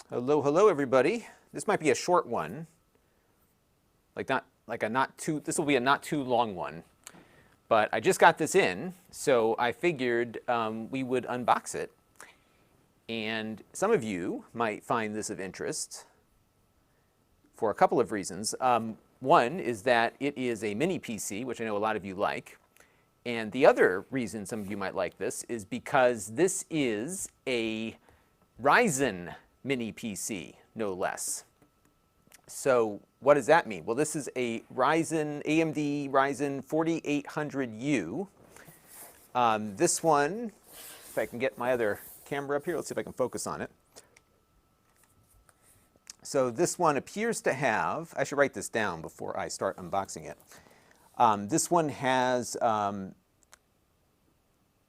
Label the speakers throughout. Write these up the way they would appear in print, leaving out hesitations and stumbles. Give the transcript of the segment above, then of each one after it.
Speaker 1: Hello, hello, everybody. This might be a short one, this will be a not too long one. But I just got this in, so I figured we would unbox it. And some of you might find this of interest for a couple of reasons. One is that it is a mini PC, which I know a lot of you like. And the other reason some of you might like this is because this is a Ryzen mini PC, no less. So what does that mean? Well, this is a AMD Ryzen 4800U. This one, if I can get my other camera up here, let's see if I can focus on it. So this one appears to have, I should write this down before I start unboxing it. This one has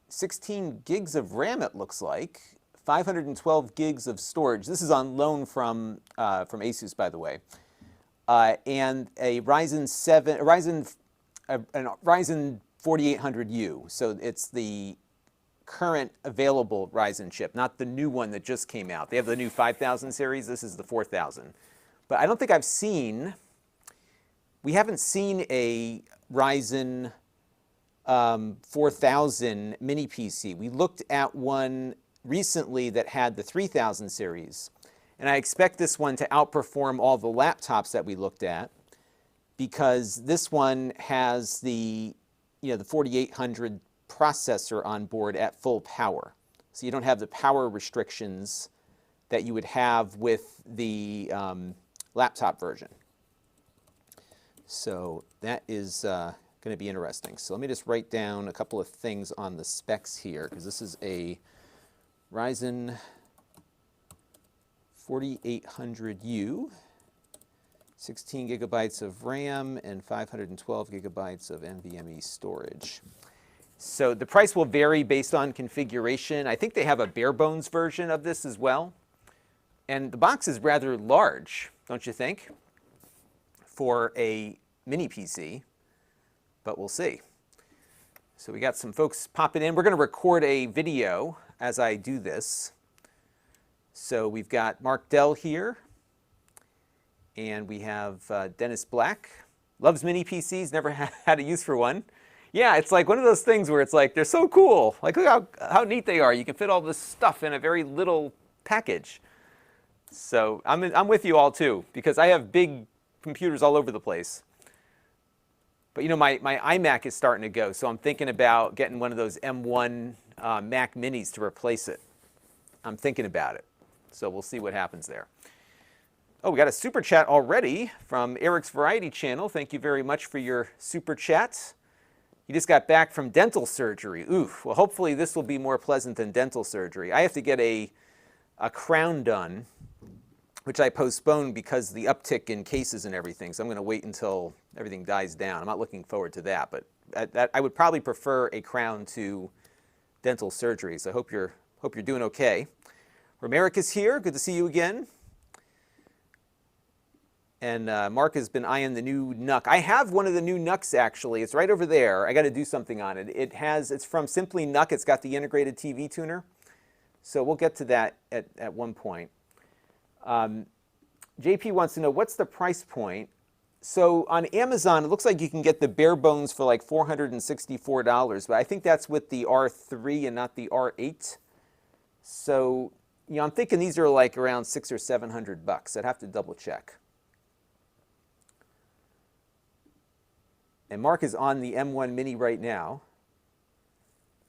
Speaker 1: 16 gigs of RAM, it looks like, 512 gigs of storage. This is on loan from Asus, by the way. And a Ryzen 4800U. So it's the current available Ryzen chip, not the new one that just came out. They have the new 5000 series. This is the 4000. But I don't think we haven't seen a Ryzen 4000 mini PC. We looked at one recently that had the 3000 series. And I expect this one to outperform all the laptops that we looked at because this one has the 4800 processor on board at full power. So you don't have the power restrictions that you would have with the laptop version. So that is going to be interesting. So let me just write down a couple of things on the specs here because this is a Ryzen 4800U, 16 gigabytes of RAM and 512 gigabytes of NVMe storage. So the price will vary based on configuration. I think they have a bare bones version of this as well. And the box is rather large, don't you think, for a mini PC, but we'll see. So we got some folks popping in. We're going to record a video as I do this. So we've got Mark Dell here, and we have Dennis Black. Loves mini PCs, never had a use for one. Yeah, it's like one of those things where it's like, they're so cool. Like, look how neat they are. You can fit all this stuff in a very little package. So I'm with you all too, because I have big computers all over the place. But you know, my iMac is starting to go, so I'm thinking about getting one of those M1 Mac Minis to replace it. I'm thinking about it. So we'll see what happens there. Oh, we got a super chat already from Eric's Variety Channel. Thank you very much for your super chat. He just got back from dental surgery. Oof. Well, hopefully this will be more pleasant than dental surgery. I have to get a crown done, which I postponed because of the uptick in cases and everything. So I'm going to wait until everything dies down. I'm not looking forward to that, but I would probably prefer a crown to dental surgery. So I hope you're doing okay. Romeric is here. Good to see you again. And Mark has been eyeing the new NUC. I have one of the new NUCs, actually. It's right over there. I got to do something on it. It's from Simply NUC. It's got the integrated TV tuner. So we'll get to that at one point. JP wants to know, what's the price point? So on Amazon, it looks like you can get the bare bones for like $464, but I think that's with the R3 and not the R8. So, you know, I'm thinking these are like around $600 or $700. I'd have to double check. And Mark is on the M1 Mini right now.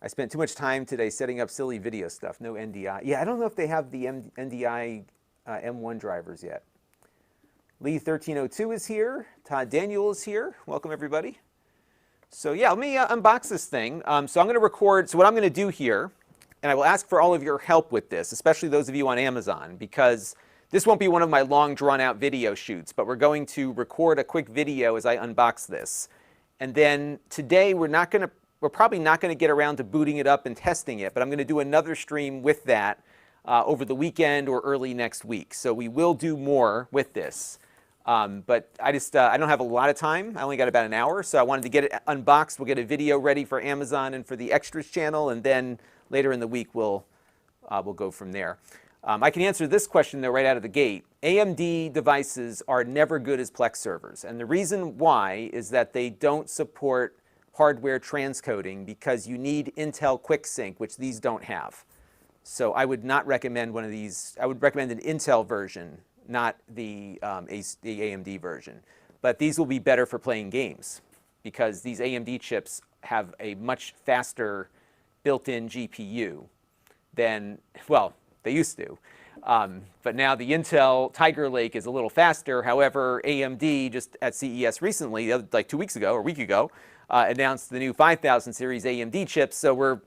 Speaker 1: I spent too much time today setting up silly video stuff. No NDI. Yeah, I don't know if they have the NDI M1 drivers yet. Lee1302 is here. Todd Daniel is here. Welcome, everybody. So yeah, let me unbox this thing. So I'm going to record. So what I'm going to do here, and I will ask for all of your help with this, especially those of you on Amazon, because this won't be one of my long drawn-out video shoots, but we're going to record a quick video as I unbox this. And then today we're probably not going to get around to booting it up and testing it, but I'm going to do another stream with that over the weekend or early next week. So we will do more with this. But I don't have a lot of time. I only got about an hour, so I wanted to get it unboxed. We'll get a video ready for Amazon and for the Extras channel, and then later in the week we'll go from there. I can answer this question, though, right out of the gate. AMD devices are never good as Plex servers. And the reason why is that they don't support hardware transcoding because you need Intel QuickSync, which these don't have. So I would not recommend one of these. I would recommend an Intel version, not the AMD version. But these will be better for playing games because these AMD chips have a much faster built-in GPU than, well, they used to. But now the Intel Tiger Lake is a little faster. However, AMD just at CES recently, like 2 weeks ago or a week ago, announced the new 5000 series AMD chips. So we're,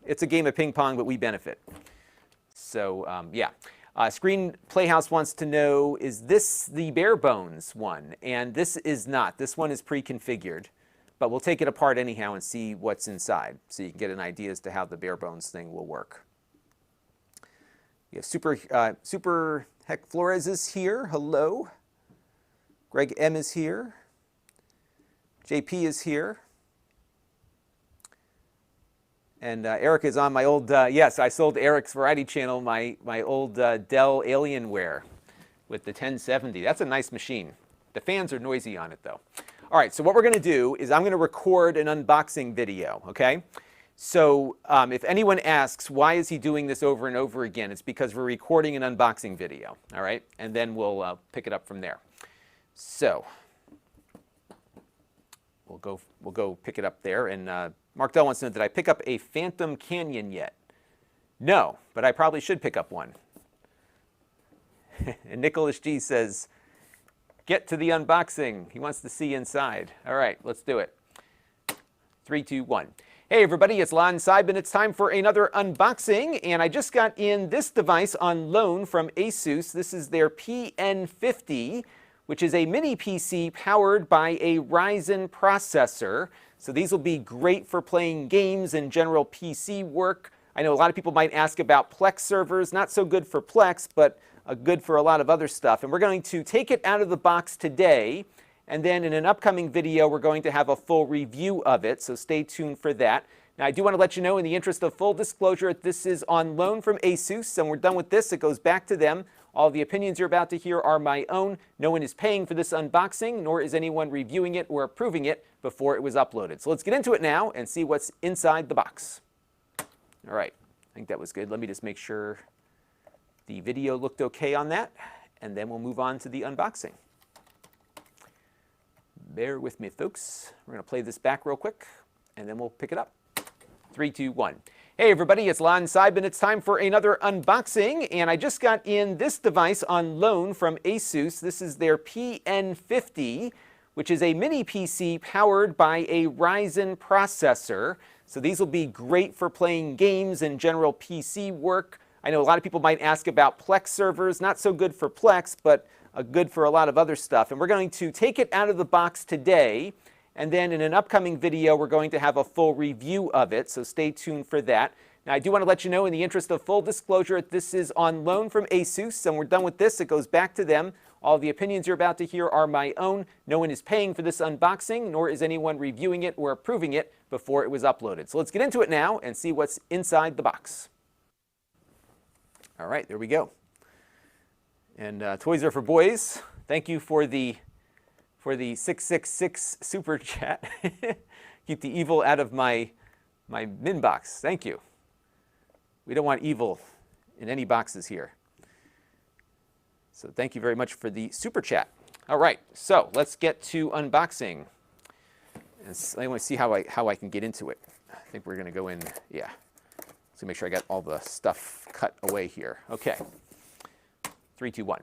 Speaker 1: it's a game of ping pong, but we benefit. So yeah. Screen Playhouse wants to know, is this the bare bones one? And this is not. This one is pre-configured. But we'll take it apart anyhow and see what's inside so you can get an idea as to how the bare bones thing will work. Yeah, Super Heck Flores is here. Hello. Greg M is here. JP is here. And Eric is on my old, yes, I sold Eric's Variety Channel, my old Dell Alienware with the 1070. That's a nice machine. The fans are noisy on it, though. All right, so what we're going to do is I'm going to record an unboxing video, okay? So if anyone asks, why is he doing this over and over again? It's because we're recording an unboxing video, all right? And then we'll pick it up from there. So we'll go pick it up there. And Mark Dell wants to know, did I pick up a Phantom Canyon yet? No, but I probably should pick up one. And Nicholas G says, get to the unboxing. He wants to see inside. All right, let's do it. 3, 2, 1. Hey everybody, it's Lon.TV, and it's time for another unboxing. And I just got in this device on loan from Asus. This is their PN50, which is a mini PC powered by a Ryzen processor. So these will be great for playing games and general PC work. I know a lot of people might ask about Plex servers. Not so good for Plex, but good for a lot of other stuff. And we're going to take it out of the box today. And then in an upcoming video, we're going to have a full review of it. So stay tuned for that. Now, I do want to let you know, in the interest of full disclosure, this is on loan from Asus. And we're done with this. It goes back to them. All the opinions you're about to hear are my own. No one is paying for this unboxing, nor is anyone reviewing it or approving it before it was uploaded. So let's get into it now and see what's inside the box. All right. I think that was good. Let me just make sure the video looked okay on that, and then we'll move on to the unboxing. Bear with me, folks. We're going to play this back real quick, and then we'll pick it up. 3, 2, 1. Hey everybody, it's Lon.TV, and it's time for another unboxing. And I just got in this device on loan from Asus. This is their PN50, which is a mini PC powered by a Ryzen processor. So these will be great for playing games and general PC work. I know a lot of people might ask about Plex servers. Not so good for Plex, but good for a lot of other stuff. And we're going to take it out of the box today. And then in an upcoming video, we're going to have a full review of it. So stay tuned for that. Now, I do want to let you know, in the interest of full disclosure, this is on loan from Asus. And we're done with this. It goes back to them. All the opinions you're about to hear are my own. No one is paying for this unboxing, nor is anyone reviewing it or approving it before it was uploaded. So let's get into it now and see what's inside the box. All right, there we go. And Toys Are for Boys, thank you for the 666 super chat. Keep the evil out of my min box. Thank you. We don't want evil in any boxes here. So thank you very much for the super chat. All right, so let's get to unboxing. And I want to see how I can get into it. I think we're going to go in, yeah. So make sure I got all the stuff cut away here. Okay. 3, 2, 1.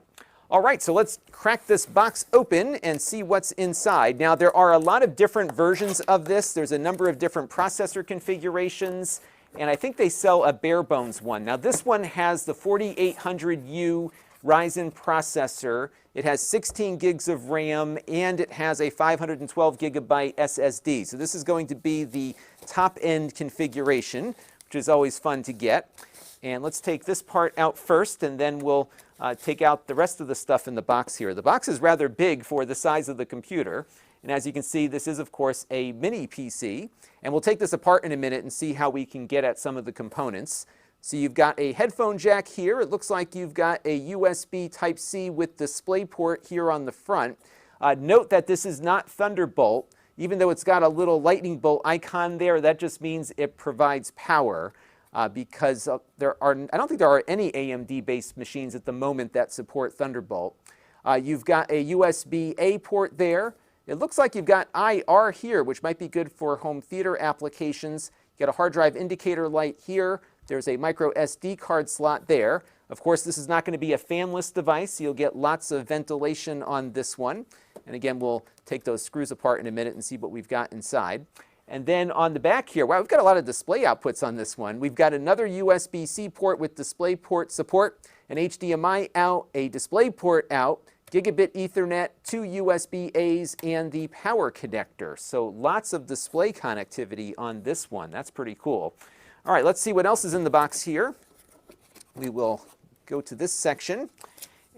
Speaker 1: All right, so let's crack this box open and see what's inside. Now, there are a lot of different versions of this. There's a number of different processor configurations, and I think they sell a bare bones one. Now, this one has the 4800U Ryzen processor. It has 16 gigs of RAM, and it has a 512 gigabyte SSD. So this is going to be the top-end configuration, which is always fun to get. And let's take this part out first, and then we'll take out the rest of the stuff in the box here. The box is rather big for the size of the computer. And as you can see, this is, of course, a mini PC. And we'll take this apart in a minute and see how we can get at some of the components. So you've got a headphone jack here. It looks like you've got a USB Type-C with DisplayPort here on the front. Note that this is not Thunderbolt. Even though it's got a little lightning bolt icon there, that just means it provides power because I don't think there are any AMD-based machines at the moment that support Thunderbolt. You've got a USB-A port there. It looks like you've got IR here, which might be good for home theater applications. You got a hard drive indicator light here. There's a micro SD card slot there. Of course, this is not going to be a fanless device, so you'll get lots of ventilation on this one. And again, we'll take those screws apart in a minute and see what we've got inside. And then on the back here, wow, we've got a lot of display outputs on this one. We've got another USB-C port with DisplayPort support, an HDMI out, a DisplayPort out, gigabit Ethernet, 2 USB-As, and the power connector. So lots of display connectivity on this one. That's pretty cool. All right, let's see what else is in the box here. We will go to this section,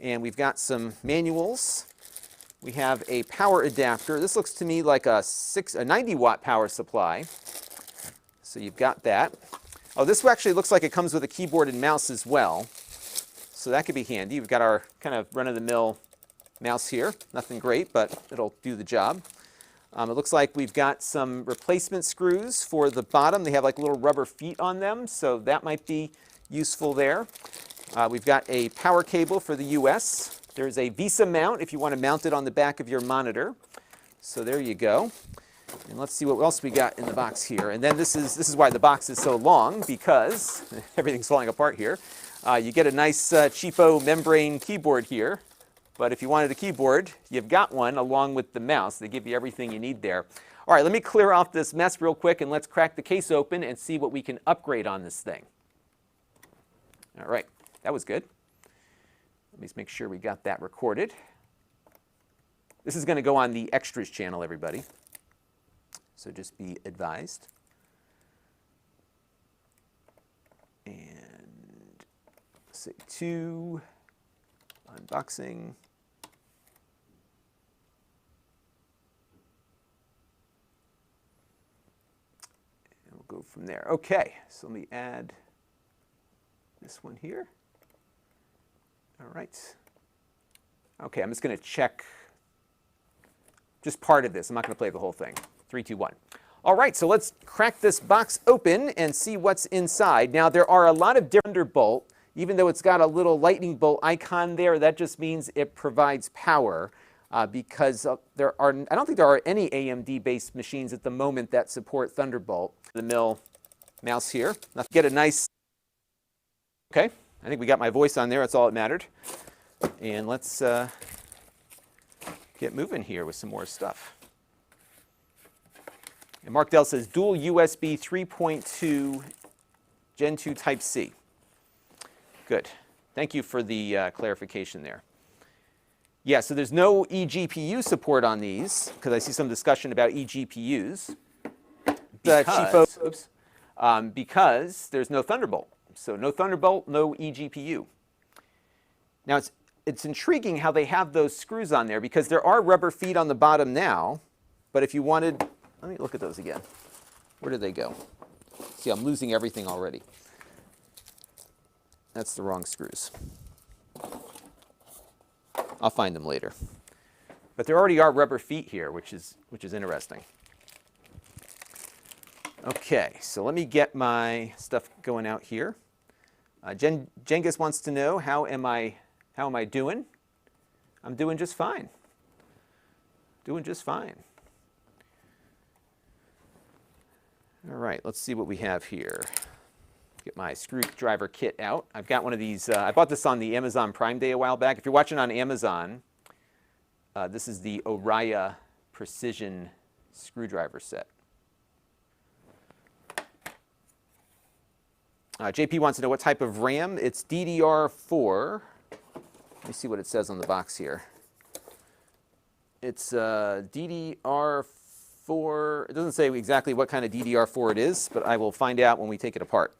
Speaker 1: and we've got some manuals. We have a power adapter. This looks to me like a 90-watt power supply. So you've got that. Oh, this actually looks like it comes with a keyboard and mouse as well. So that could be handy. We've got our kind of run-of-the-mill mouse here. Nothing great, but it'll do the job. It looks like we've got some replacement screws for the bottom. They have like little rubber feet on them, so that might be useful there. We've got a power cable for the US. There's a VESA mount if you want to mount it on the back of your monitor. So there you go. And let's see what else we got in the box here. And then this is why the box is so long, because everything's falling apart here. You get a nice cheapo membrane keyboard here. But if you wanted a keyboard, you've got one along with the mouse. They give you everything you need there. All right, let me clear off this mess real quick, and let's crack the case open and see what we can upgrade on this thing. All right, that was good. Let me just make sure we got that recorded. This is going to go on the extras channel, everybody. So just be advised. And SIG 2, unboxing. And we'll go from there. Okay, so let me add this one here. All right. Okay, I'm just going to check just part of this. I'm not going to play the whole thing. 3, 2, 1. All right, so let's crack this box open and see what's inside. Now, there are a lot of different Thunderbolt. Even though it's got a little lightning bolt icon there, that just means it provides power because I don't think there are any AMD-based machines at the moment that support Thunderbolt. The mill mouse here. Now, get a nice, okay. I think we got my voice on there. That's all that mattered. And let's get moving here with some more stuff. And Mark Dell says dual USB 3.2 Gen 2 Type-C. Good. Thank you for the clarification there. Yeah, so there's no eGPU support on these, because I see some discussion about eGPUs. Because there's no Thunderbolt. So no Thunderbolt, no eGPU. Now it's intriguing how they have those screws on there, because there are rubber feet on the bottom now, but if you wanted, let me look at those again. Where did they go? See, I'm losing everything already. That's the wrong screws. I'll find them later. But there already are rubber feet here, which is interesting. Okay, so let me get my stuff going out here. Jengis wants to know how am I doing? I'm doing just fine. Doing just fine. All right, let's see what we have here. Get my screwdriver kit out. I've got one of these. I bought this on the Amazon Prime Day a while back. If you're watching on Amazon, this is the Oriya Precision screwdriver set. JP wants to know what type of RAM. It's DDR4. Let me see what it says on the box here. It's DDR4. It doesn't say exactly what kind of DDR4 it is, but I will find out when we take it apart.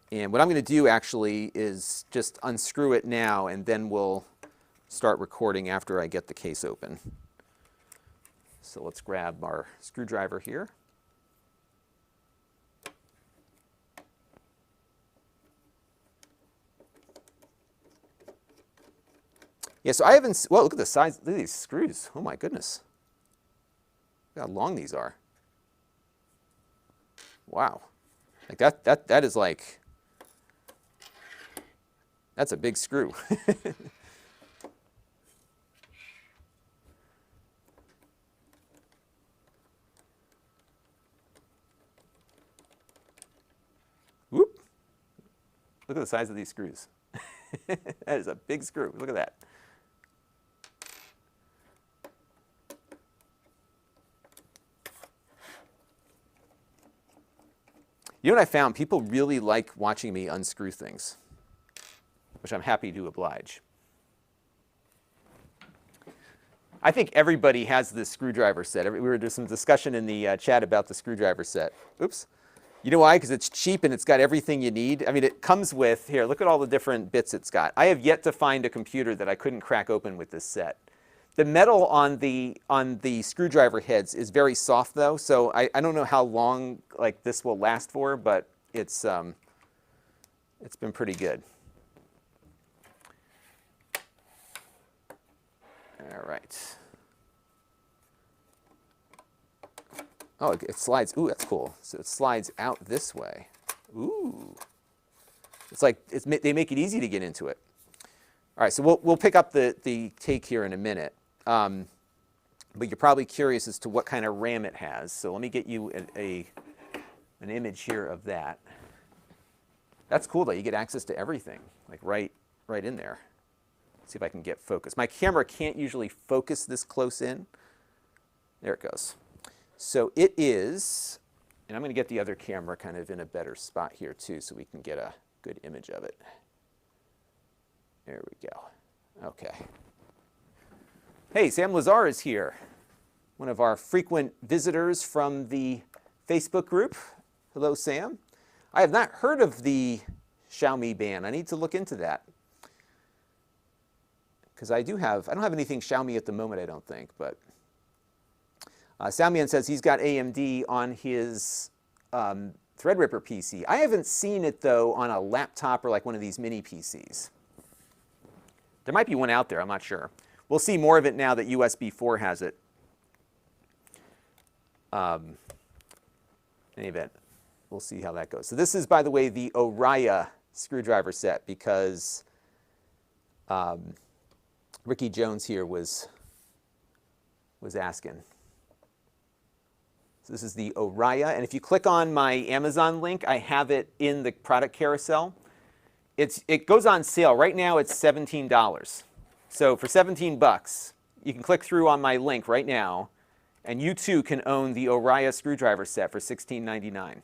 Speaker 1: And what I'm going to do actually is just unscrew it now, and then we'll start recording after I get the case open. So let's grab our screwdriver here. Yeah, so I haven't, well, look at the size, look at these screws. Oh my goodness. Look how long these are. Wow. Like that is like, that's a big screw. Whoop. Look at the size of these screws. That is a big screw. Look at that. You know what I found? People really like watching me unscrew things, which I'm happy to oblige. I think everybody has this screwdriver set. We were doing some discussion in the chat about the screwdriver set. Oops. You know why? Because it's cheap and it's got everything you need. I mean, it comes with, here, look at all the different bits it's got. I have yet to find a computer that I couldn't crack open with this set. The metal on the screwdriver heads is very soft though, so I don't know how long like this will last for, but it's been pretty good. All right. Oh, it slides. Ooh, that's cool. So it slides out this way. Ooh. It's like they make it easy to get into it. All right, so we'll pick up the take here in a minute. But you're probably curious as to what kind of RAM it has. So let me get you an image here of that. That's cool though. You get access to everything, like right in there. Let's see if I can get focus. My camera can't usually focus this close in. There it goes. So it is, and I'm going to get the other camera kind of in a better spot here too, so we can get a good image of it. There we go. Okay. Hey, Sam Lazar is here, one of our frequent visitors from the Facebook group. Hello, Sam. I have not heard of the Xiaomi ban. I need to look into that. Because I don't have anything Xiaomi at the moment, I don't think, but Salmian says he's got AMD on his Threadripper PC. I haven't seen it, though, on a laptop or like one of these mini PCs. There might be one out there, I'm not sure. We'll see more of it now that USB 4 has it. In any event, we'll see how that goes. So this is, by the way, the Oriya screwdriver set, because Ricky Jones here was asking. So this is the Oriya, and if you click on my Amazon link, I have it in the product carousel. It goes on sale. Right now it's $17. So for 17 bucks, you can click through on my link right now, and you too can own the Oriya screwdriver set for $16.99.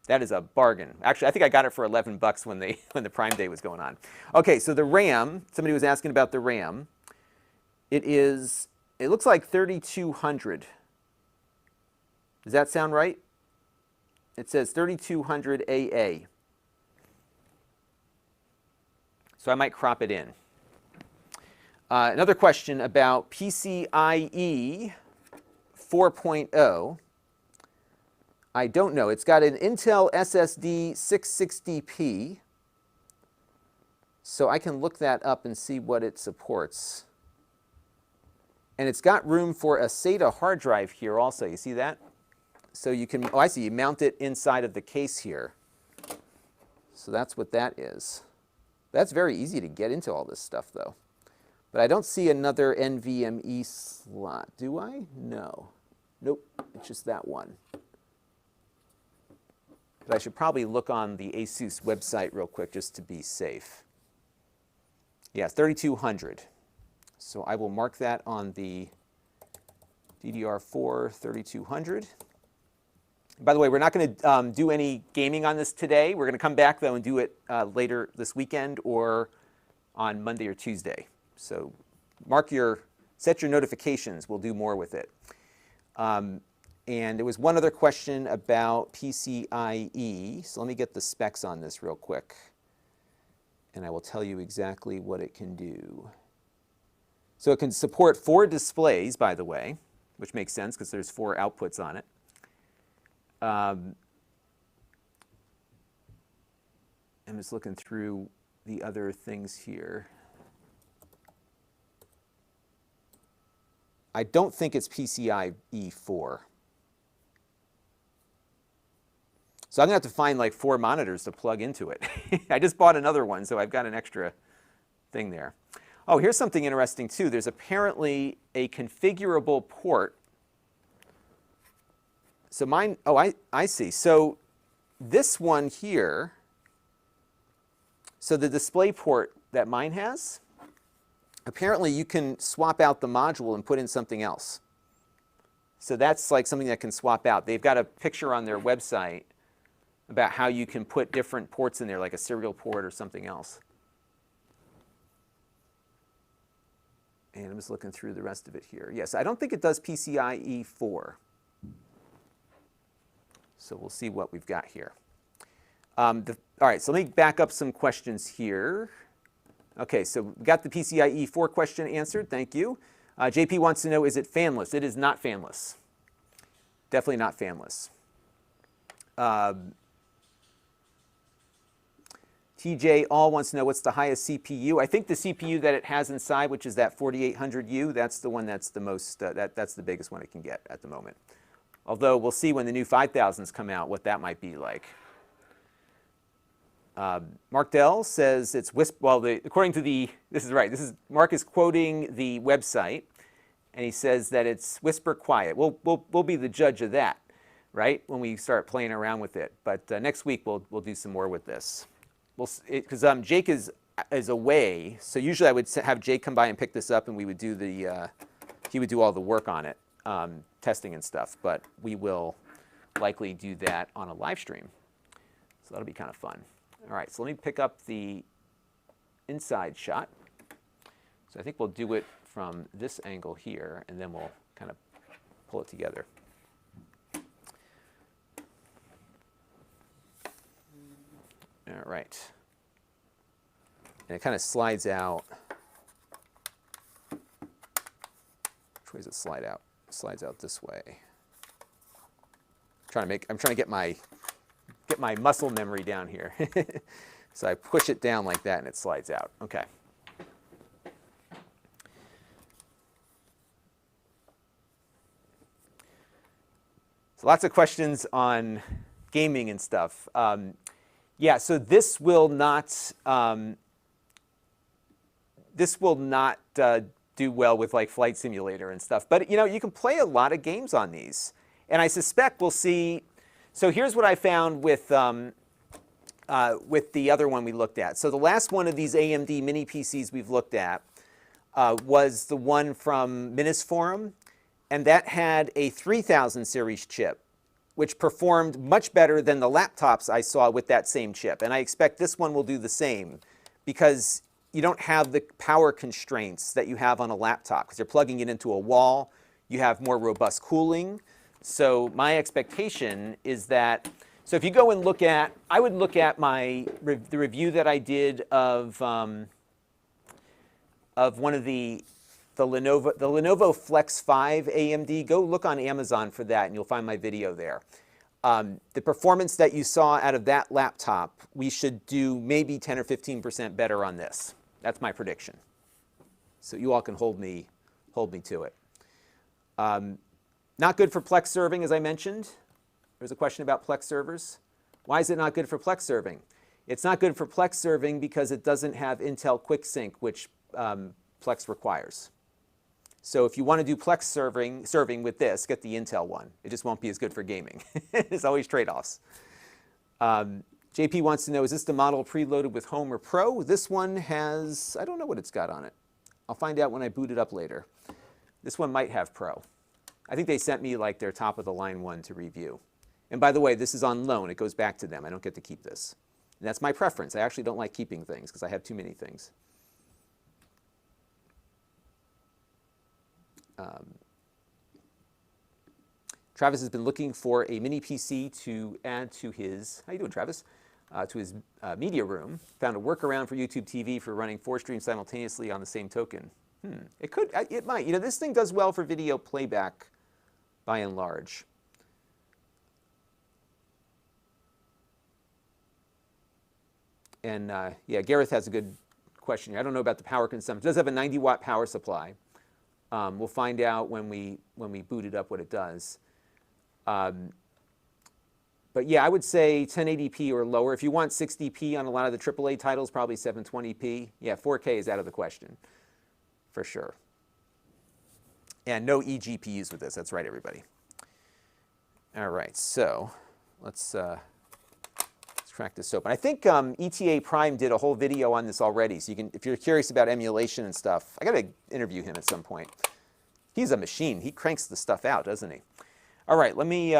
Speaker 1: That is a bargain. Actually, I think I got it for 11 bucks when the Prime Day was going on. Okay, so the RAM, somebody was asking about the RAM. It looks like 3200. Does that sound right? It says 3200 AA. So I might crop it in. Another question about PCIe 4.0. I don't know. It's got an Intel SSD 660p. So I can look that up and see what it supports. And it's got room for a SATA hard drive here also. You see that? So you can, oh, I see, you mount it inside of the case here. So that's what that is. That's very easy to get into all this stuff, though. But I don't see another NVMe slot. Do I? No. Nope, it's just that one. But I should probably look on the Asus website real quick just to be safe. Yeah, 3200. So I will mark that on the DDR4 3200. By the way, we're not going to do any gaming on this today. We're going to come back, though, and do it later this weekend or on Monday or Tuesday. So set your notifications. We'll do more with it. And there was one other question about PCIe. So let me get the specs on this real quick. And I will tell you exactly what it can do. So it can support 4 displays, by the way, which makes sense because there's 4 outputs on it. I'm just looking through the other things here. I don't think it's PCIe 4. So I'm going to have to find like 4 monitors to plug into it. I just bought another one, so I've got an extra thing there. Oh, here's something interesting too. There's apparently a configurable port. So mine, oh, I see. So this one here, so the display port that mine has, apparently you can swap out the module and put in something else. So that's like something that can swap out. They've got a picture on their website about how you can put different ports in there, like a serial port or something else. And I'm just looking through the rest of it here. Yes, I don't think it does PCIe 4. So we'll see what we've got here. All right, so let me back up some questions here. Okay, so we got the PCIe 4 question answered. Thank you. JP wants to know, is it fanless? It is not fanless. Definitely not fanless. TJ All wants to know what's the highest CPU. I think the CPU that it has inside, which is that 4800U, that's the one that's the most, that's the biggest one it can get at the moment. Although we'll see when the new 5000s come out what that might be like. Mark Dell says it's well, according to the, this is right, Mark is quoting the website, and he says that it's whisper quiet. We'll be the judge of that, right, when we start playing around with it. But next week we'll do some more with this. Because Jake is away, so usually I would have Jake come by and pick this up, and we would do the, he would do all the work on it, testing and stuff. But we will likely do that on a live stream, so that'll be kind of fun. All right, so let me pick up the inside shot. So I think we'll do it from this angle here, and then we'll kind of pull it together. All right. And it kind of slides out. Which way does it slide out? It slides out this way. I'm trying to get my muscle memory down here. So I push it down like that and it slides out. Okay. So lots of questions on gaming and stuff. Yeah, so this will not do well with like Flight Simulator and stuff. But you know, you can play a lot of games on these, and I suspect we'll see. So here's what I found with the other one we looked at. So the last one of these AMD mini PCs we've looked at was the one from Minis Forum, and that had a 3000 series chip, which performed much better than the laptops I saw with that same chip. And I expect this one will do the same because you don't have the power constraints that you have on a laptop because you're plugging it into a wall. You have more robust cooling. So my expectation is that, so if you go and look at, I would look at the review that I did of one of the Lenovo Flex 5 AMD. Go look on Amazon for that, and you'll find my video there. The performance that you saw out of that laptop, we should do maybe 10 or 15% better on this. That's my prediction. So you all can hold me to it. Not good for Plex serving, as I mentioned. There's a question about Plex servers. Why is it not good for Plex serving? It's not good for Plex serving because it doesn't have Intel QuickSync, which Plex requires. So if you want to do Plex serving with this, get the Intel one. It just won't be as good for gaming. There's always trade-offs. JP wants to know, is this the model preloaded with Home or Pro? This one has, I don't know what it's got on it. I'll find out when I boot it up later. This one might have Pro. I think they sent me like their top of the line one to review. And by the way, this is on loan. It goes back to them. I don't get to keep this. And that's my preference. I actually don't like keeping things because I have too many things. Travis has been looking for a mini PC to add to his, how you doing, Travis? To his media room. Found a workaround for YouTube TV for running 4 streams simultaneously on the same token. It might. You know, this thing does well for video playback by and large. And yeah, Gareth has a good question here. I don't know about the power consumption. It does have a 90-watt power supply. We'll find out when we boot it up what it does. But yeah, I would say 1080p or lower. If you want 60p on a lot of the AAA titles, probably 720p. Yeah, 4K is out of the question, for sure. And no eGPUs with this. That's right, everybody. All right, so let's crack this open. I think ETA Prime did a whole video on this already, so you can, if you're curious about emulation and stuff, I got to interview him at some point. He's a machine. He cranks the stuff out, doesn't he? All right, let me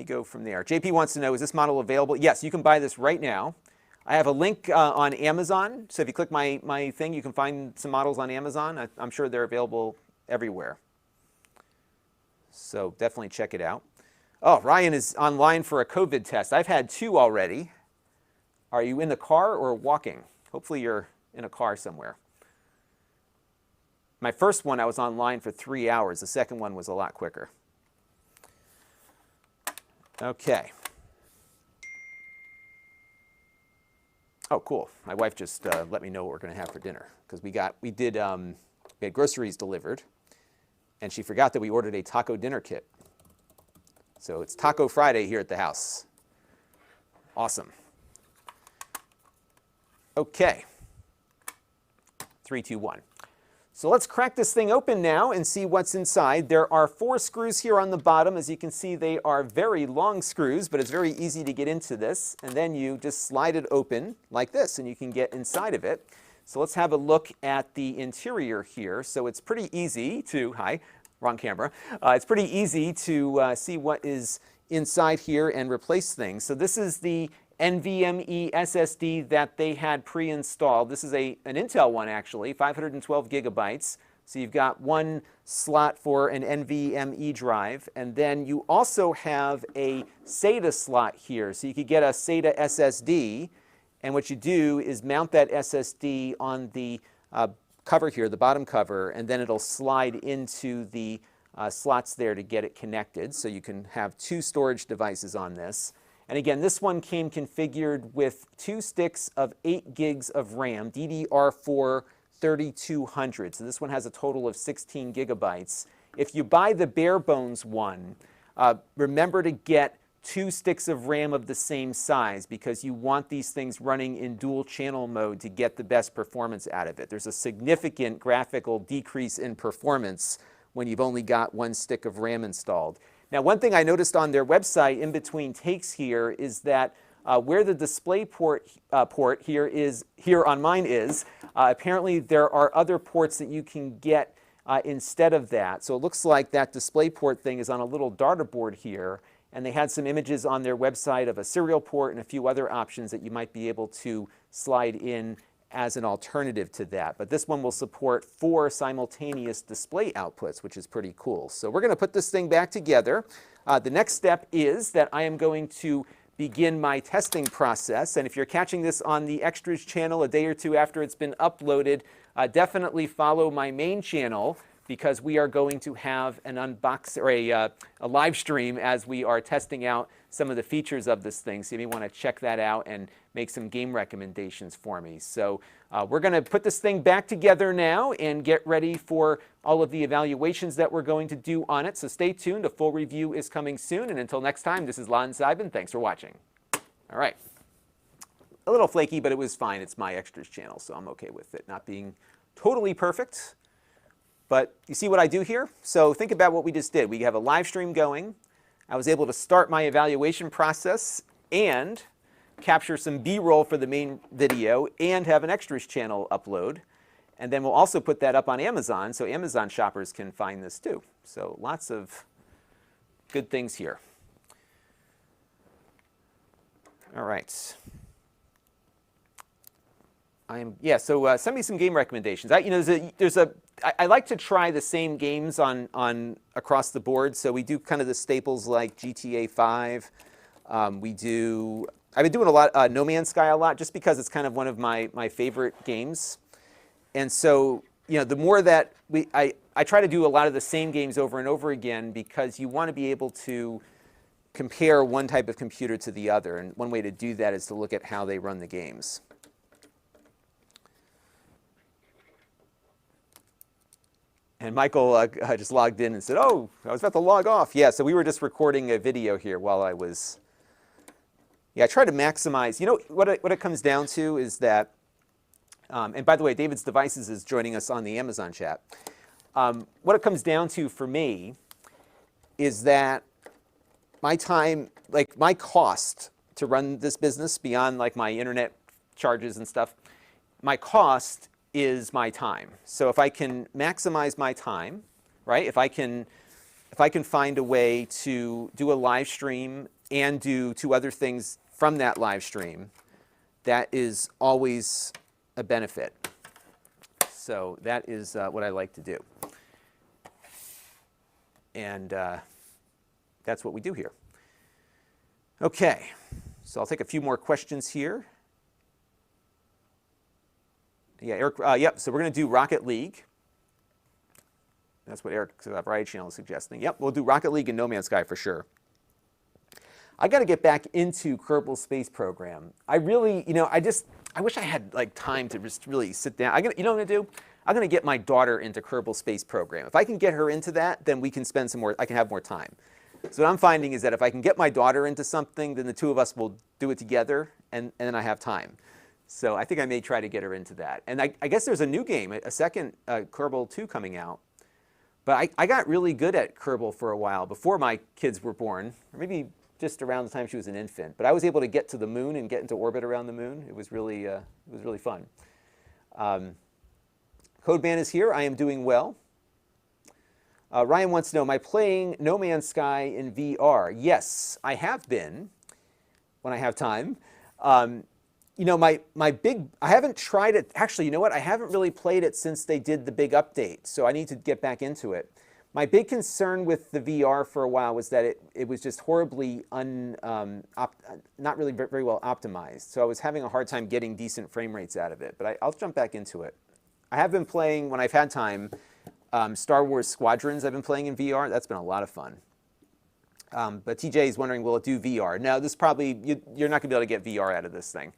Speaker 1: go from there. JP wants to know, is this model available? Yes, you can buy this right now. I have a link on Amazon, so if you click my thing, you can find some models on Amazon. I'm sure they're available everywhere. So definitely check it out. Oh, Ryan is online for a COVID test. I've had 2 already. Are you in the car or walking? Hopefully you're in a car somewhere. My first one, I was online for 3 hours. The second one was a lot quicker. Okay. Oh, cool. My wife just let me know what we're going to have for dinner, because we had groceries delivered, and she forgot that we ordered a taco dinner kit. So it's Taco Friday here at the house. Awesome. Okay. 3, 2, 1. So let's crack this thing open now and see what's inside. There are 4 screws here on the bottom. As you can see, they are very long screws, but it's very easy to get into this. And then you just slide it open like this, and you can get inside of it. So let's have a look at the interior here. So it's pretty easy to, hi, wrong camera. It's pretty easy to see what is inside here and replace things. So this is the NVMe SSD that they had pre-installed. This is an Intel one, actually, 512 gigabytes. So you've got one slot for an NVMe drive, and then you also have a SATA slot here. So you could get a SATA SSD, and what you do is mount that SSD on the cover here, the bottom cover, and then it'll slide into the slots there to get it connected. So you can have 2 storage devices on this. And again, this one came configured with 2 sticks of 8 gigs of RAM, DDR4 3200. So this one has a total of 16 gigabytes. If you buy the bare bones one, remember to get 2 sticks of RAM of the same size, because you want these things running in dual channel mode to get the best performance out of it. There's a significant graphical decrease in performance when you've only got 1 stick of RAM installed. Now, one thing I noticed on their website in between takes here is that where the display port here on mine is, apparently there are other ports that you can get instead of that. So it looks like that display port thing is on a little data board here, and they had some images on their website of a serial port and a few other options that you might be able to slide in as an alternative to that. But this one will support 4 simultaneous display outputs, which is pretty cool. So we're going to put this thing back together. The next step is that I am going to begin my testing process. And if you're catching this on the Extras channel a day or 2 after it's been uploaded, definitely follow my main channel, because we are going to have an unbox or a live stream as we are testing out some of the features of this thing. So you may want to check that out and make some game recommendations for me. So we're going to put this thing back together now and get ready for all of the evaluations that we're going to do on it. So stay tuned. A full review is coming soon. And until next time, this is Lon.TV. Thanks for watching. All right. A little flaky, but it was fine. It's my Extras channel, so I'm okay with it not being totally perfect. But you see what I do here? So think about what we just did. We have a live stream going. I was able to start my evaluation process and capture some B-roll for the main video and have an Extras channel upload. And then we'll also put that up on Amazon so Amazon shoppers can find this too. So lots of good things here. All right. So send me some game recommendations. I like to try the same games on across the board. So we do kind of the staples like GTA 5. I've been doing a lot No Man's Sky a lot, just because it's kind of one of my favorite games. And so the more that I try to do a lot of the same games over and over again, because you want to be able to compare one type of computer to the other. And one way to do that is to look at how they run the games. And Michael just logged in and said, oh, I was about to log off. Yeah, so we were just recording a video here while I was, yeah, I try to maximize, you know, what it comes down to is that, and by the way, David's Devices is joining us on the Amazon chat. What it comes down to for me is that my time, like my cost to run this business beyond like my internet charges and stuff, my cost is my time. So if I can maximize my time, right? If I can find a way to do a live stream and do 2 other things from that live stream, that is always a benefit. So that is what I like to do. And that's what we do here. Okay, so I'll take a few more questions here. Yeah, Eric, yep, so we're going to do Rocket League. That's what Eric's Variety Channel is suggesting. Yep, we'll do Rocket League and No Man's Sky for sure. I got to get back into Kerbal Space Program. I really, you know, I wish I had like time to just really sit down. You know what I'm going to do? I'm going to get my daughter into Kerbal Space Program. If I can get her into that, then we can spend some more, I can have more time. So what I'm finding is that if I can get my daughter into something, then the 2 of us will do it together, and then I have time. So I think I may try to get her into that. And I guess there's a new game, a second Kerbal 2 coming out. But I got really good at Kerbal for a while before my kids were born, or maybe just around the time she was an infant. But I was able to get to the moon and get into orbit around the moon. It was really fun. Codeman is here. I am doing well. Ryan wants to know, am I playing No Man's Sky in VR? Yes, I have been when I have time. You know, I haven't tried it. Actually, you know what? I haven't really played it since they did the big update, so I need to get back into it. My big concern with the VR for a while was that it was just horribly not really very well optimized. So I was having a hard time getting decent frame rates out of it, but I'll jump back into it. I have been playing, when I've had time, Star Wars Squadrons I've been playing in VR. That's been a lot of fun. But TJ is wondering, will it do VR? No, this probably, you're not going to be able to get VR out of this thing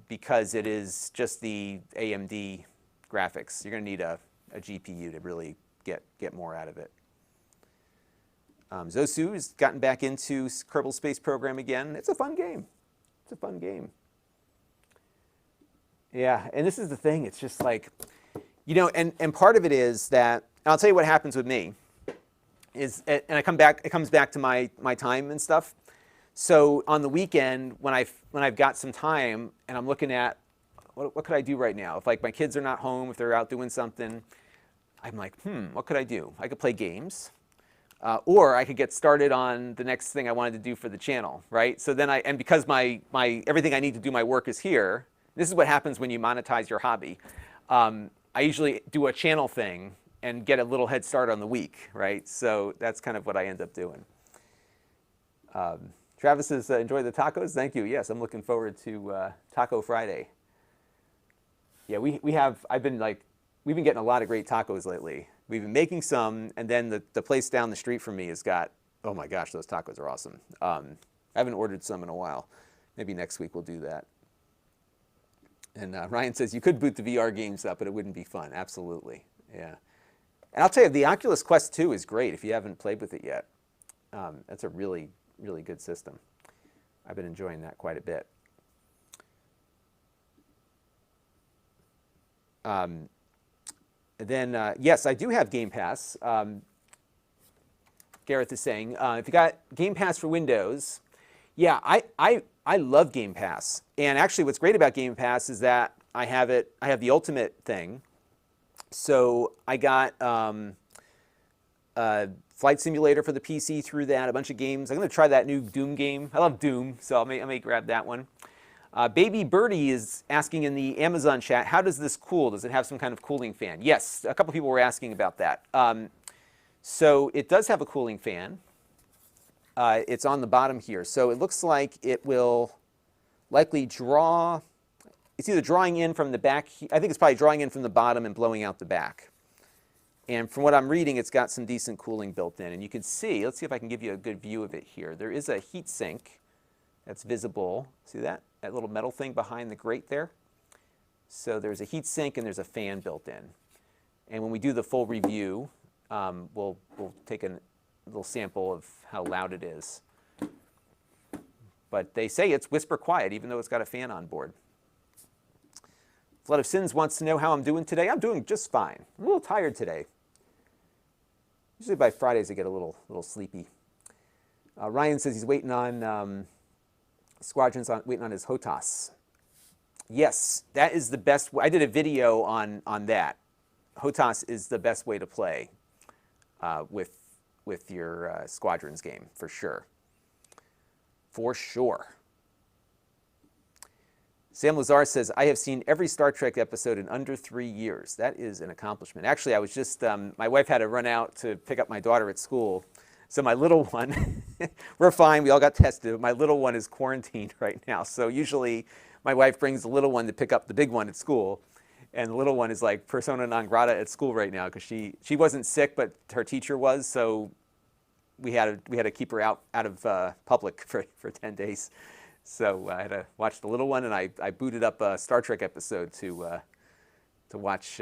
Speaker 1: because it is just the AMD graphics. You're going to need a GPU to really get more out of it. Zosu has gotten back into Kerbal Space Program again. It's a fun game. It's a fun game. Yeah, and this is the thing. It's just like, you know, and part of it is that, and I'll tell you what happens with me, is, and it comes back to my time and stuff. So on the weekend, when I've got some time and I'm looking at, what could I do right now? If like my kids are not home, if they're out doing something, I'm like, what could I do? I could play games, or I could get started on the next thing I wanted to do for the channel, right? So then and because my everything I need to do my work is here, this is what happens when you monetize your hobby. I usually do a channel thing and get a little head start on the week, right? So that's kind of what I end up doing. Travis says, enjoy the tacos. Thank you. Yes, I'm looking forward to Taco Friday. Yeah, we've been getting a lot of great tacos lately. We've been making some, and then the place down the street from me has got, oh my gosh, those tacos are awesome. I haven't ordered some in a while. Maybe next week we'll do that. And Ryan says, you could boot the VR games up, but it wouldn't be fun. Absolutely, yeah. And I'll tell you, the Oculus Quest 2 is great if you haven't played with it yet. That's a really, really good system. I've been enjoying that quite a bit. Then, yes, I do have Game Pass. Gareth is saying, if you got Game Pass for Windows, yeah, I love Game Pass. And actually what's great about Game Pass is that I have the Ultimate thing. So I got Flight Simulator for the PC through that, a bunch of games. I'm going to try that new Doom game. I love Doom, so I may grab that one. Baby Birdie is asking in the Amazon chat, how does this cool? Does it have some kind of cooling fan? Yes, a couple people were asking about that. So it does have a cooling fan. It's on the bottom here. So it looks like it will likely draw, it's either drawing in from the back, I think it's probably drawing in from the bottom and blowing out the back. And from what I'm reading, it's got some decent cooling built in. And you can see, let's see if I can give you a good view of it here. There is a heat sink that's visible. See that? That little metal thing behind the grate there? So there's a heat sink and there's a fan built in. And when we do the full review, we'll take a little sample of how loud it is. But they say it's whisper quiet, even though it's got a fan on board. Flood of Sins wants to know how I'm doing today. I'm doing just fine. I'm a little tired today. Usually by Fridays I get a little sleepy. Ryan says he's waiting on Squadron's waiting on his HOTAS. Yes, that is the best. I did a video on that. HOTAS is the best way to play with your Squadrons game, for sure. For sure. Sam Lazar says, I have seen every Star Trek episode in under 3 years. That is an accomplishment. Actually, I was just, my wife had to run out to pick up my daughter at school. So my little one, we're fine, we all got tested. My little one is quarantined right now. So usually my wife brings the little one to pick up the big one at school. And the little one is like persona non grata at school right now because she wasn't sick, but her teacher was. So we had to keep her out of public for 10 days. So I had to watch the little one, and I booted up a Star Trek episode to watch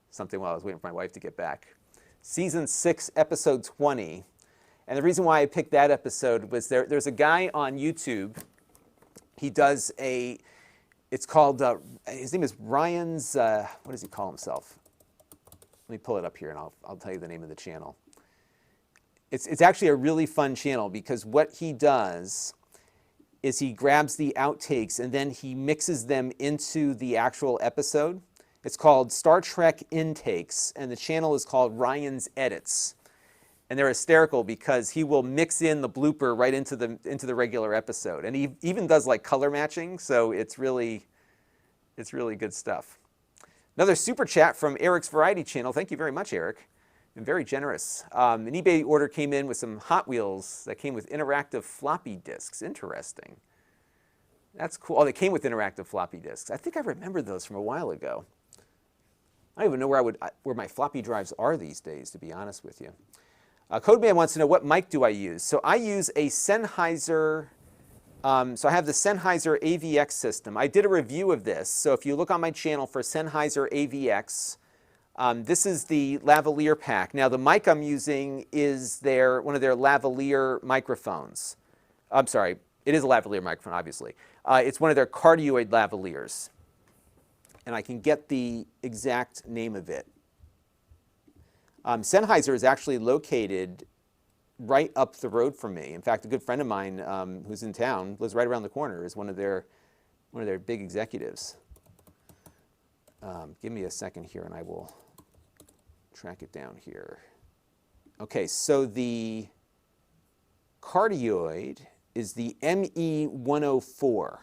Speaker 1: something while I was waiting for my wife to get back. Season 6, episode 20. And the reason why I picked that episode was there's a guy on YouTube. He does it's called, his name is Ryan's, what does he call himself? Let me pull it up here, and I'll tell you the name of the channel. It's actually a really fun channel because what he does is he grabs the outtakes and then he mixes them into the actual episode. It's called Star Trek Intakes, and the channel is called Ryan's Edits. And they're hysterical because he will mix in the blooper right into the regular episode. And he even does like color matching, so it's really good stuff. Another super chat from Eric's Variety Channel. Thank you very much, Eric. Been very generous. An eBay order came in with some Hot Wheels that came with interactive floppy disks. Interesting. That's cool. Oh, they came with interactive floppy disks. I think I remember those from a while ago. I don't even know where my floppy drives are these days, to be honest with you. Codeman wants to know, what mic do I use? So I use a Sennheiser. So I have the Sennheiser AVX system. I did a review of this. So if you look on my channel for Sennheiser AVX, this is the lavalier pack. Now the mic I'm using is one of their lavalier microphones. I'm sorry, it is a lavalier microphone, obviously. It's one of their cardioid lavaliers. And I can get the exact name of it. Sennheiser is actually located right up the road from me. In fact, a good friend of mine who's in town, lives right around the corner, is one of their big executives. Give me a second here and I will track it down here. Okay, so the cardioid is the ME104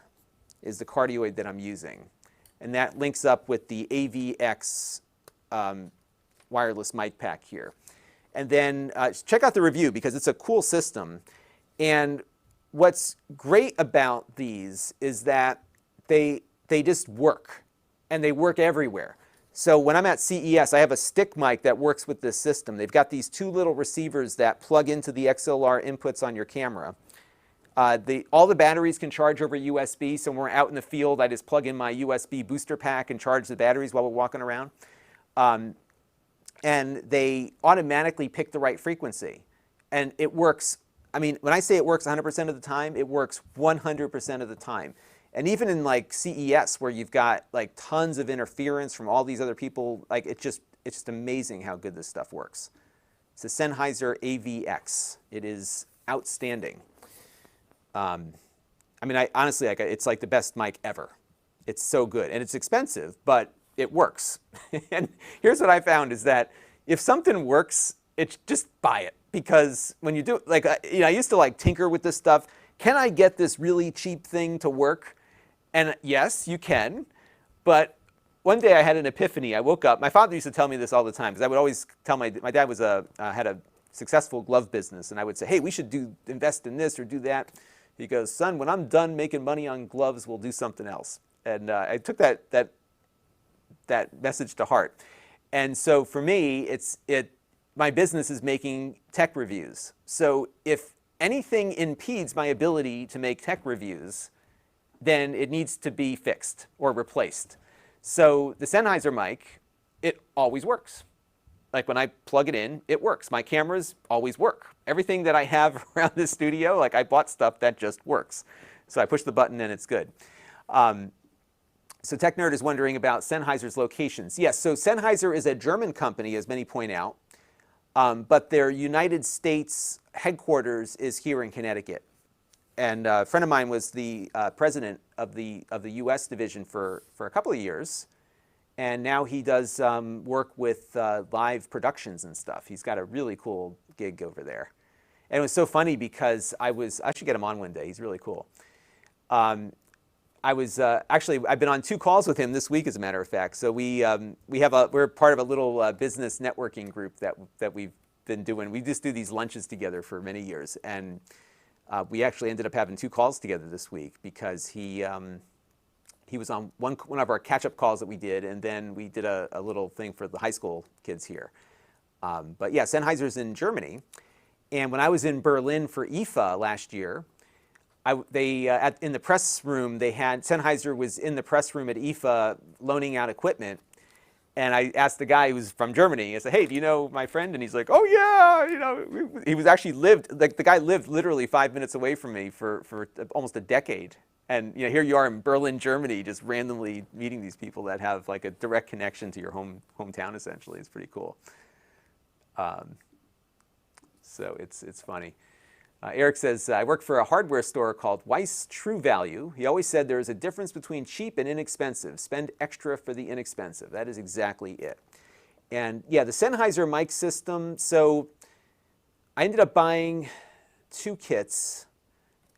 Speaker 1: is the cardioid that I'm using. And that links up with the AVX wireless mic pack here. And then check out the review because it's a cool system. And what's great about these is that they just work. And they work everywhere. So when I'm at CES, I have a stick mic that works with this system. They've got these two little receivers that plug into the XLR inputs on your camera. All the batteries can charge over USB, so when we're out in the field, I just plug in my USB booster pack and charge the batteries while we're walking around. And they automatically pick the right frequency. And it works, I mean, when I say it works 100% of the time, it works 100% of the time. And even in like CES, where you've got like tons of interference from all these other people, like it's just amazing how good this stuff works. It's the Sennheiser AVX. It is outstanding. I mean, honestly, it's like the best mic ever. It's so good, and it's expensive, but it works. And here's what I found is that if something works, it's just buy it, because when you do, like, I used to like tinker with this stuff. Can I get this really cheap thing to work? And yes, you can. But one day I had an epiphany. I woke up. My father used to tell me this all the time, because I would always tell my dad had a successful glove business, and I would say, hey, we should invest in this or do that. He goes, son, when I'm done making money on gloves, we'll do something else. And I took that message to heart. And so for me, my business is making tech reviews. So if anything impedes my ability to make tech reviews, then it needs to be fixed or replaced. So the Sennheiser mic, it always works. like when I plug it in, it works. My cameras always work. Everything that I have around the studio, like I bought stuff that just works. So I push the button and it's good. So Tech Nerd is wondering about Sennheiser's locations. Yes, so Sennheiser is a German company, as many point out, but their United States headquarters is here in Connecticut. And a friend of mine was the president of the U.S. division for a couple of years. And now he does work with live productions and stuff. He's got a really cool gig over there. And it was so funny because I should get him on one day. He's really cool. Actually, I've been on 2 calls with him this week, as a matter of fact. So we're part of a little business networking group that we've been doing. We just do these lunches together for many years. And we actually ended up having 2 calls together this week because he was on one of our catch-up calls that we did, and then we did a little thing for the high school kids here. But yeah, Sennheiser's in Germany. And when I was in Berlin for IFA last year, in the press room, Sennheiser was in the press room at IFA loaning out equipment. And I asked the guy who was from Germany, I said, hey, do you know my friend? And he's like, oh yeah, he was actually the guy lived literally 5 minutes away from me for almost a decade. And here you are in Berlin, Germany, just randomly meeting these people that have like a direct connection to your hometown, essentially. It's pretty cool. So it's funny. Eric says, I work for a hardware store called Weiss True Value. He always said there is a difference between cheap and inexpensive. Spend extra for the inexpensive. That is exactly it. And yeah, the Sennheiser mic system, so I ended up buying 2 kits.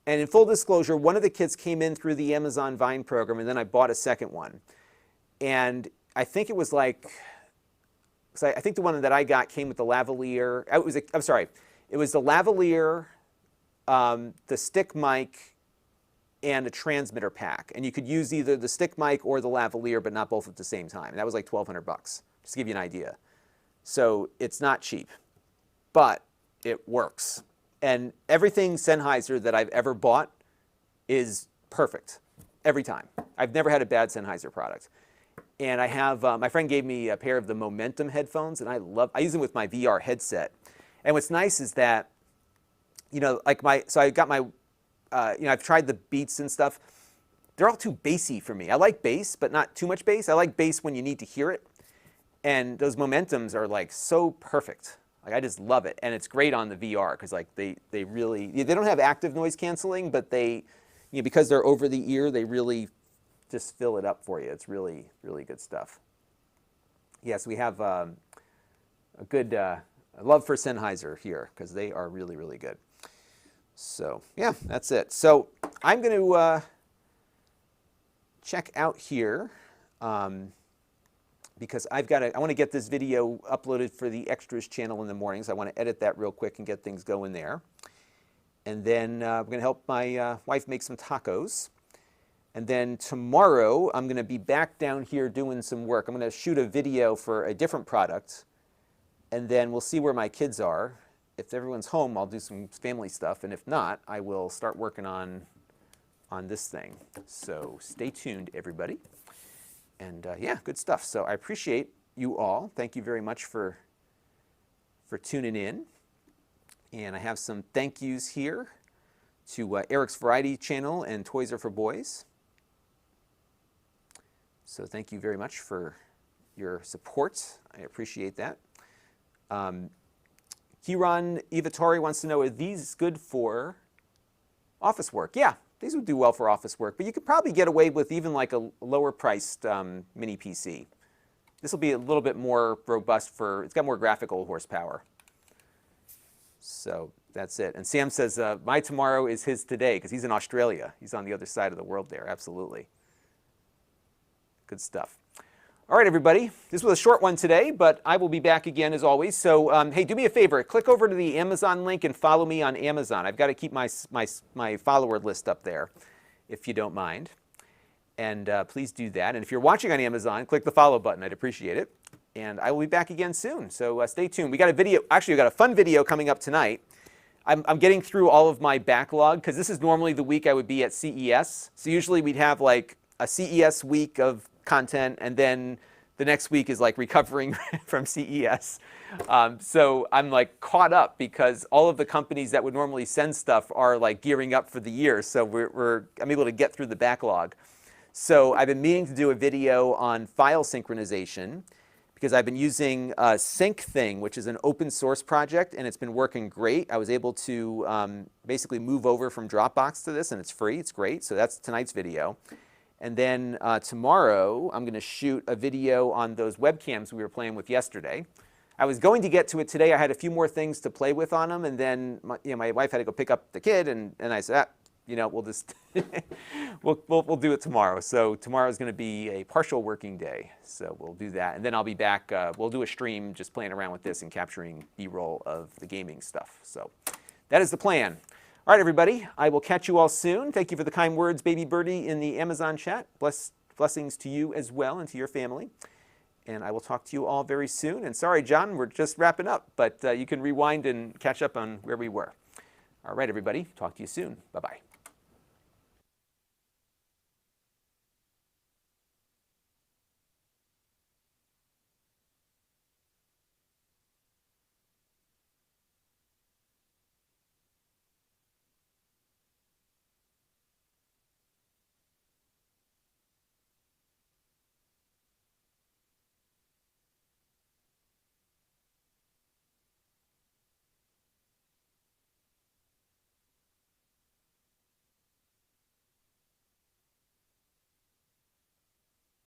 Speaker 1: And in full disclosure, one of the kits came in through the Amazon Vine program, and then I bought a second one. And I think it was like, I think the one that I got came with the lavalier. It was the lavalier, the stick mic, and a transmitter pack. And you could use either the stick mic or the lavalier, but not both at the same time. And that was like $1,200, just to give you an idea. So it's not cheap, but it works. And everything Sennheiser that I've ever bought is perfect every time. I've never had a bad Sennheiser product. And I have, my friend gave me a pair of the Momentum headphones, and I use them with my VR headset. And what's nice is that, so I got my, I've tried the Beats and stuff. They're all too bassy for me. I like bass, but not too much bass. I like bass when you need to hear it. And those Momentums are like so perfect. Like I just love it, and it's great on the VR because like they don't have active noise canceling, but because they're over the ear, they really just fill it up for you. It's really, really good stuff. Yes, we have a good love for Sennheiser here because they are really, really good. So yeah, that's it. So I'm going to check out here. Because I want to get this video uploaded for the extras channel in the morning, so I want to edit that real quick and get things going there. And then I'm going to help my wife make some tacos. And then tomorrow I'm going to be back down here doing some work. I'm going to shoot a video for a different product, and then we'll see where my kids are. If everyone's home, I'll do some family stuff, and if not, I will start working on this thing. So stay tuned, everybody. And yeah, good stuff. So I appreciate you all. Thank you very much for tuning in. And I have some thank yous here to Eric's Variety Channel and Toys Are for Boys. So thank you very much for your support. I appreciate that. Kiran Ivatari wants to know, are these good for office work? Yeah. These would do well for office work, but you could probably get away with even like a lower priced mini PC. This will be a little bit more robust it's got more graphical horsepower. So that's it. And Sam says, my tomorrow is his today, because he's in Australia. He's on the other side of the world there, absolutely. Good stuff. All right, everybody. This was a short one today, but I will be back again as always. So, hey, do me a favor. Click over to the Amazon link and follow me on Amazon. I've got to keep my follower list up there, if you don't mind. And please do that. And if you're watching on Amazon, click the follow button. I'd appreciate it. And I will be back again soon. So stay tuned. We got a video. Actually, we got a fun video coming up tonight. I'm getting through all of my backlog because this is normally the week I would be at CES. So usually we'd have like a CES week of content and then the next week is like recovering from CES. So I'm like caught up because all of the companies that would normally send stuff are like gearing up for the year. So I'm able to get through the backlog. So I've been meaning to do a video on file synchronization because I've been using SyncThing, which is an open source project, and it's been working great. I was able to basically move over from Dropbox to this, and it's free. It's great. So that's tonight's video. And then tomorrow, I'm going to shoot a video on those webcams we were playing with yesterday. I was going to get to it today. I had a few more things to play with on them, and then my wife had to go pick up the kid, and I said, we'll just we'll do it tomorrow. So tomorrow is going to be a partial working day, so we'll do that, and then I'll be back. We'll do a stream just playing around with this and capturing B-roll of the gaming stuff. So that is the plan. All right, everybody, I will catch you all soon. Thank you for the kind words, Baby Birdie, in the Amazon chat. Blessings to you as well and to your family. And I will talk to you all very soon. And sorry, John, we're just wrapping up, but you can rewind and catch up on where we were. All right, everybody, talk to you soon. Bye-bye.